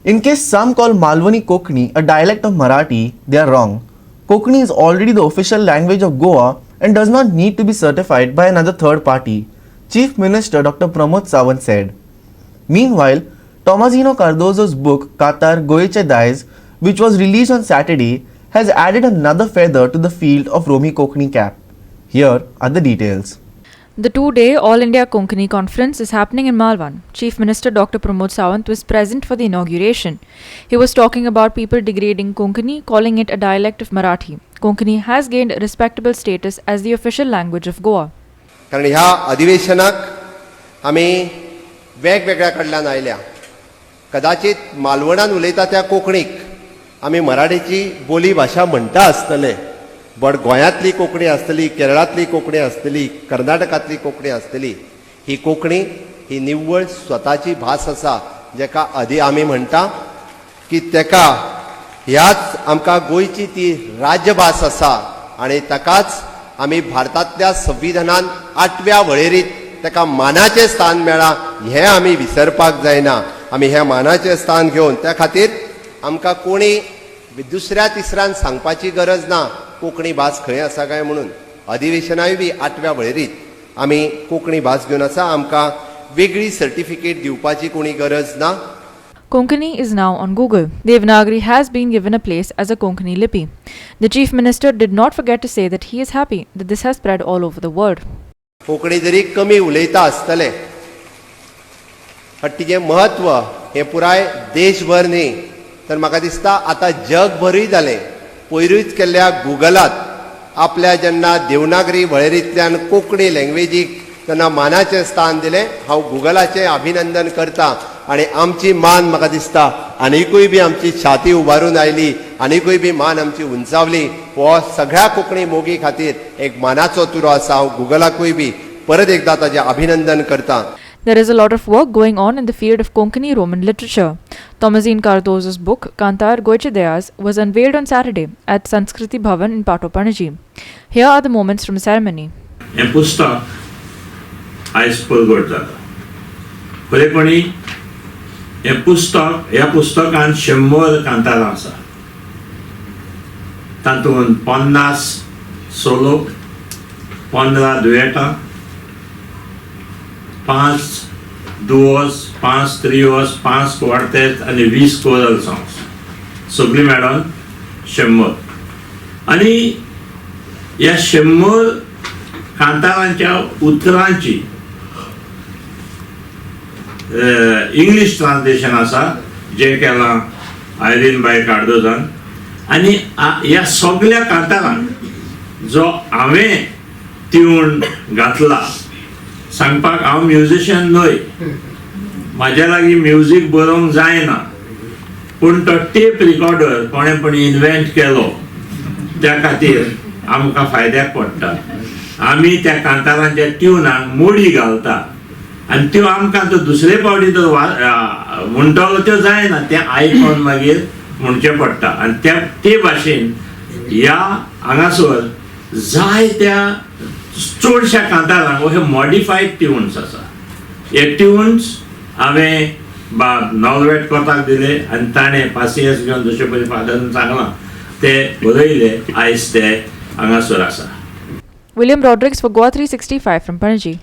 In case some call Malvani Konkani a dialect of Marathi, they are wrong. Konkani is already the official language of Goa and does not need to be certified by another third party, Chief Minister Dr Pramod Sawant said. Meanwhile, Tomazino Cardozo's book Kantar Goyache Dayaz, which was released on Saturday, has added another feather to the field of Romi Konkani cap. Here are the details. The two-day All India Konkani Conference is happening in Malvan. Chief Minister Dr Pramod Sawant was present for the inauguration. He was talking about people degrading Konkani, calling it a dialect of Marathi. Konkani has gained a respectable status as the official language of Goa. कारण ह्या अधिवेशनाक आमी वेगवेगळ्या कडल्यान आयल्या. कदाचित मालवणान उलयता त्या कोंकणीक आमी मराठीची बोली भाषा म्हणटा आसतले, बट गोंयांतली कोंकणी आसतली, केरळांतली कोंकणी आसतली, कर्नाटकांतली कोंकणी आसतली, ही कोंकणी ही निव्वळ स्वताची भास आसा, जेका आदी आमी म्हणटा की तेका ह्याच आमकां गोंयची ती राज्यभास आसा आनी ताकाच आमी भारतांतल्या संविधानान 8व्या वळेरीत तेका मानाचें स्थान मेळ्ळां हें आमी विसरपाक जायना. आमी हें मानाचें स्थान घेवन त्या खातीर आमकां कोणी दुसऱ्या तिसऱ्यान सांगपाची गरज ना कोंकणी भास खंय आसा काय म्हणून. अधिवेशनाय बी 8व्या वळेरीत आमी कोंकणी भास घेवन आसा. आमकां वेगळी सर्टिफिकेट दिवपाची कोणी गरज ना. Konkani is now on Google. Devanagari has been given a place as a Konkani lipi. The Chief Minister did not forget to say that he is happy that this has spread all over the world. Konkani जरी कमी उलयता आसतले, but तिचें महत्व हें पुराय देशभर न्ही तर म्हाका दिसता आतां जगभरूय जालें. पयरूच केल्ल्या गुगलात आपल्या जेन्ना देवनागरी वळेरींतल्यान कोंकणी लँग्वेजीक तेन्ना मानाचें स्थान दिलें. हांव गुगलाचें अभिनंदन करतां आनी आमची मान म्हाका दिसता आनिकूय बी आमची छाती उबारून आयली, आनिकूय बी मान आमची उंचावली. हो सगळ्या कोंकणी मोगी खातीर एक मानाचो तुरो आसा. हांव गुगलाकूय बी परत एकदा ताचें अभिनंदन करतां. There is a lot of work going on in the field of Konkani Roman literature. Tomazino Cardozo's book Kantar Goyache Dayaz was unveiled on Saturday at Sanskriti Bhavan in Panaji. Here are the moments from the ceremony. हें पुस्तक आयज परगट जाता. खरेपणी ह्या पुस्तकांत 100 कांतारां आसा. तातूंत 50 solo, 15 दुएटां, 5 दुओस, 5 त्रिओस, 5 quartet आनी 20 कोरल सॉंग्स सगळीं मेळोन 100. आनी ह्या 100 कांतारांच्या उतरांची इंग्लिश ट्रान्सलेशन आसा जें केलां आयरीन बाय कार्डोजान. आनी ह्या सगळ्या कांतारांक जो हांवें ट्यून घातला, सांगपाक हांव म्युजिशियन न्हय, म्हाज्या लागीं म्युजीक बरोवंक जायना, पूण तो टेप रिकॉर्डर कोणें पण इन्व्हेंट केलो त्या खातीर आमकां फायद्याक पडटा. आमी त्या कांतारांच्या ट्युनाक मोडी घालता आनी त्यो आमकां तो दुसरे फावटी तो म्हणटलो त्यो जायना, तें आयकून मागीर म्हणचें पडटा. आनी ते भाशेन ह्या हांगासर जायत्या चडश्या कांतारांक अशे मॉडिफायड ट्युन्स आसा. हे ट्युन्स हांवें नॉलवेट कोताक दिले आनी ताणें पासियन्स घेवन जशें पळय फादरान सांगलां ते बरयले. आयज ते हांगासर आसा. William Rodrigues for Goa 365 from Panaji.